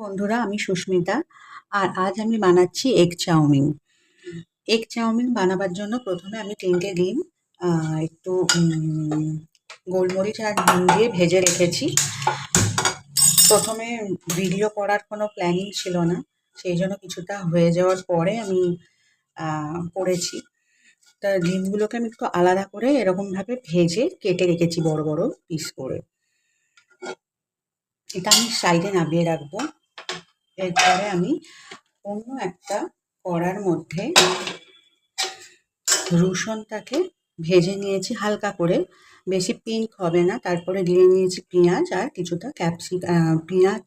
বন্ধুরা, আমি সুস্মিতা। আর আজ আমি বানাচ্ছি এগ চাউমিন। এগ চাউমিন বানাবার জন্য প্রথমে আমি 3টে ডিম একটু গোলমরিচ আর নুন দিয়ে ভেজে রেখেছি। প্রথমে ভিডিও করার কোনো প্ল্যানিং ছিল না, সেই জন্য কিছুটা হয়ে যাওয়ার পরে আমি করেছি। তা ডিমগুলোকে আমি একটু আলাদা করে এরকমভাবে ভেজে কেটে রেখেছি বড় বড় পিস করে। এটা আমি সাইডে নামিয়ে রাখবো। এরপরে আমি অন্য একটা কড়ার মধ্যে রসুনটাকে ভেজে নিয়েছি হালকা করে, বেশি পিঙ্ক হবে না। তারপরে দিয়ে নিয়েছি পেঁয়াজ আর কিছুটা পেঁয়াজ,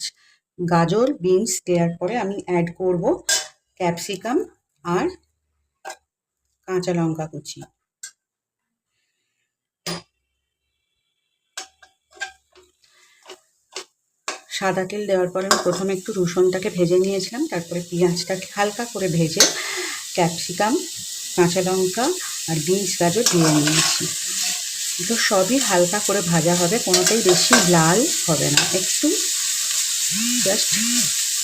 গাজর, বিনস দেওয়ার পরে আমি অ্যাড করব ক্যাপসিকাম আর কাঁচা লঙ্কা কুচি। সাদা তেল দেওয়ার পরে আমি প্রথমে একটু রসুনটাকে ভেজে নিয়েছিলাম, তারপরে পেঁয়াজটাকে হালকা করে ভেজে ক্যাপসিকাম, কাঁচা লঙ্কা আর বিনস, গাজর দিয়ে নিয়েছি। এগুলো সবই হালকা করে ভাজা হবে, কোনোটাই বেশি লাল হবে না, একটু জাস্ট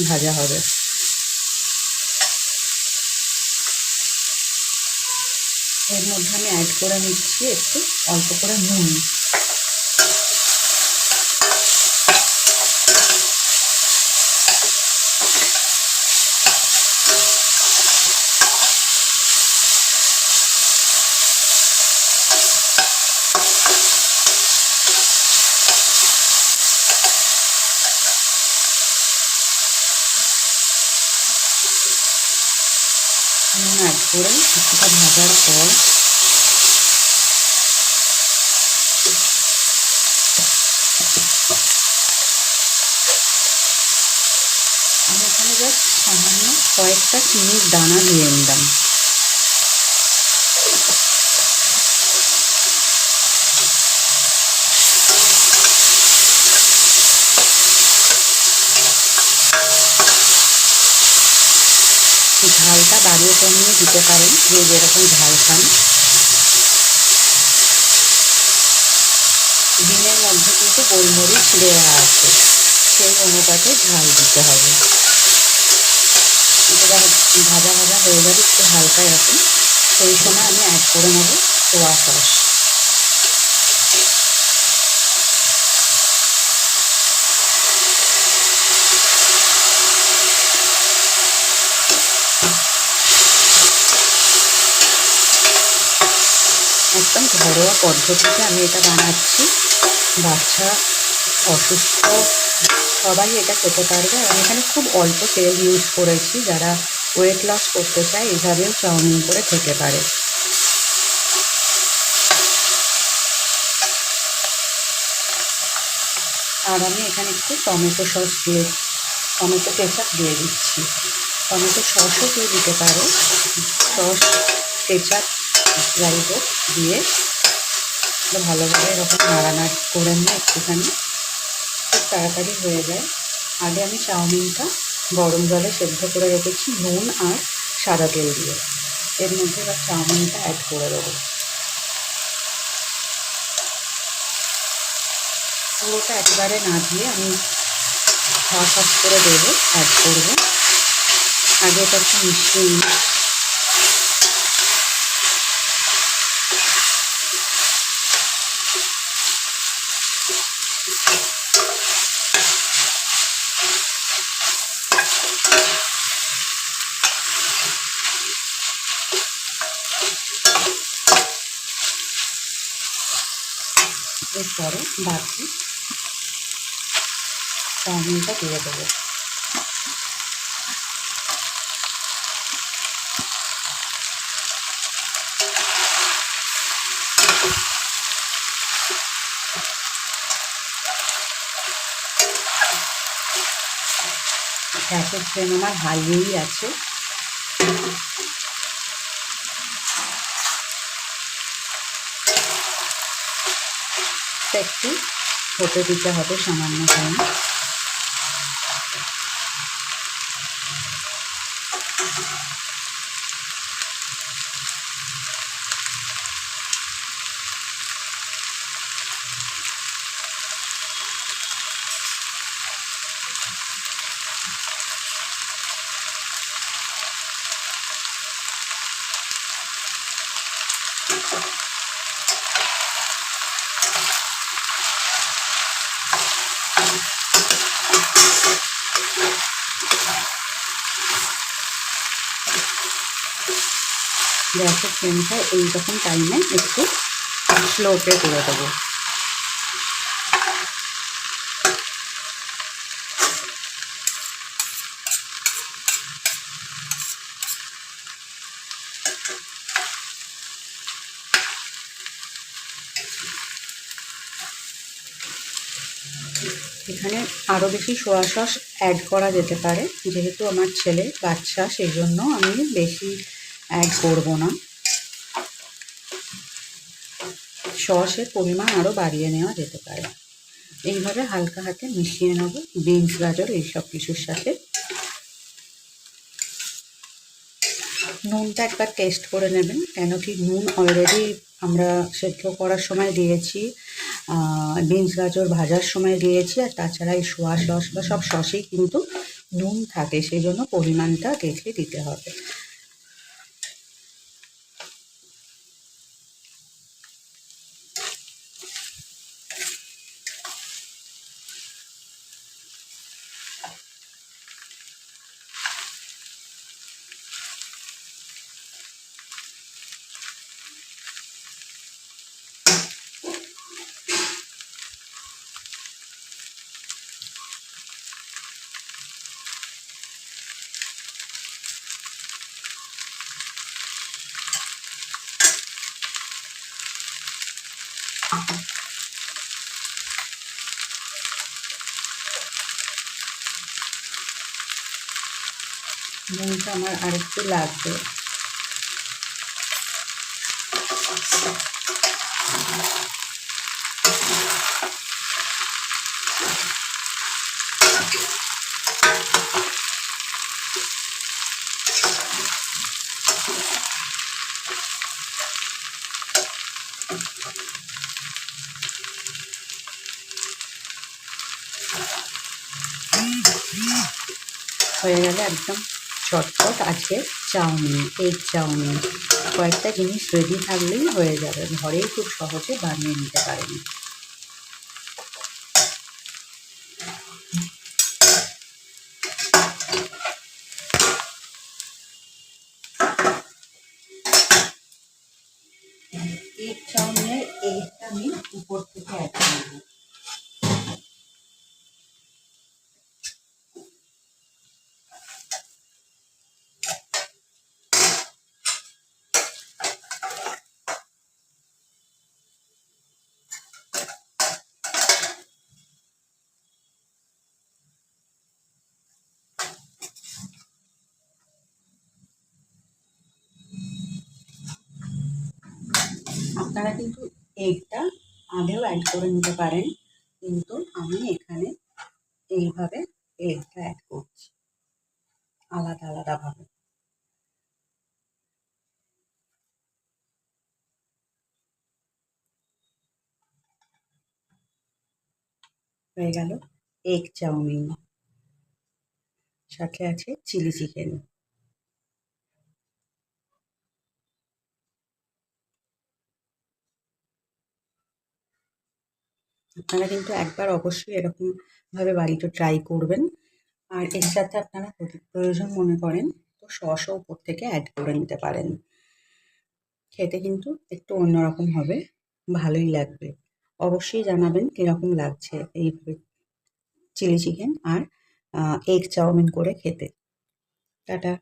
ভাজা হবে। এর মধ্যে আমি অ্যাড করে নিচ্ছি একটু অল্প করে নুন। নুন অ্যাড করে কিছুটা ভাজার পর আমি এখানে জাস্ট সামান্য কয়েকটা চিনির দানা দিয়ে নিলাম। ঝালটা বাড়িয়ে কমিয়ে দিতে পারেন, যে যেরকম ঝাল খান। ডিমের মধ্যে কিন্তু গোলমরিচ দেওয়া আছে, সেই অনুপাতে ঝাল দিতে হবে। এটা ভাজা ভাজা হয়ে যাবে একটু হালকা এরকম, সেই সময় আমি অ্যাড করে নেব সোয়া সস। একদম ঘরোয়া পদ্ধতিতে আমি এটা বানাচ্ছি। বাচ্চা, অসুস্থ সবাই এটা খেতে পারবে। আর আমি এখানে খুব অল্প তেল ইউজ করেছি। যারা ওয়েট লস করতে চায় এইভাবেও চাউমিন করে খেতে পারে। আর আমি এখানে একটু টমেটো কেচাপ দিয়ে দিচ্ছি। টমেটো সসও কেউ দিতে পারে, সস, কেচাপ যাই হোক দিয়ে ভালোভাবে এরকম নাড়ানাড়ি করে নিয়ে একটুখানি, খুব তাড়াতাড়ি হয়ে যায়। আগে আমি চাউমিনটা গরম জলে সেদ্ধ করে রেখেছি নুন আর সাদা তেল দিয়ে। এর মধ্যে এবার চাউমিনটা অ্যাড করে দেবো। পুরোটা একবারে না দিয়ে আমি হাফ হাফ করে দেবো, অ্যাড করবো। আগে এটা একটু মিশিয়ে নিই। এরপরে বাকি চাউমিনটা দিয়ে দেবো। গ্যাসের ফ্লেম আমার হাইয়েই আছে। একটু হতে দিতে হবে সামান্য টাইম। গ্যাসের ফ্লেমটা এইরকম টাইমে একটু স্লোতে করে দেবো। এখানে আরও বেশি সোয়া সস অ্যাড করা যেতে পারে, যেহেতু আমার ছেলে বাচ্চা সেই জন্য আমি বেশি অ্যাড করব না। সসের পরিমাণ আরও বাড়িয়ে নেওয়া যেতে পারে। এইভাবে হালকা হাতে মিশিয়ে নেব বিনস গাজর এইসব কিছুর সাথে। নুনটা একবার টেস্ট করে নেবেন, কেন কি নুন অলরেডি আমরা সেদ্ধ করার সময় দিয়েছি, বিনস গাজর ভাজার সময় দিয়েছি, আর তাছাড়া এই সোয়া সস বা সব সসেই কিন্তু নুন থাকে, সেই জন্য পরিমাণটা দেখে দিতে হবে। নুনটা আমার আরেকটু লাগবে। হয়ে গেলে একদম চটপট আজকের চাউমিন, এগ চাউমিন। কয়েকটা জিনিস রেডি থাকলেই হয়ে যাবে, ঘরেই খুব সহজে বানিয়ে নিতে পারেন। এগ চাউমিনের এগটা আমি উপর থেকে অ্যাড করব। আপনারা কিন্তু এগটা আগেও অ্যাড করে নিতে পারেন, কিন্তু আমি এখানে এইভাবে এগটা অ্যাড করছি আলাদা আলাদাভাবে। হয়ে গেল এগ চাউমিন, সাথে আছে চিলি চিকেন। আপনারা কিন্তু একবার অবশ্যই এরকমভাবে বাড়িতে ট্রাই করবেন। আর এর সাথে আপনারা যদি প্রয়োজন মনে করেন তো সসও উপর থেকে অ্যাড করে নিতে পারেন। খেতে কিন্তু একটু অন্যরকম হবে, ভালোই লাগবে। অবশ্যই জানাবেন কীরকম লাগছে এই চিলি চিকেন আর এগ চাউমিন করে খেতে। টাটা।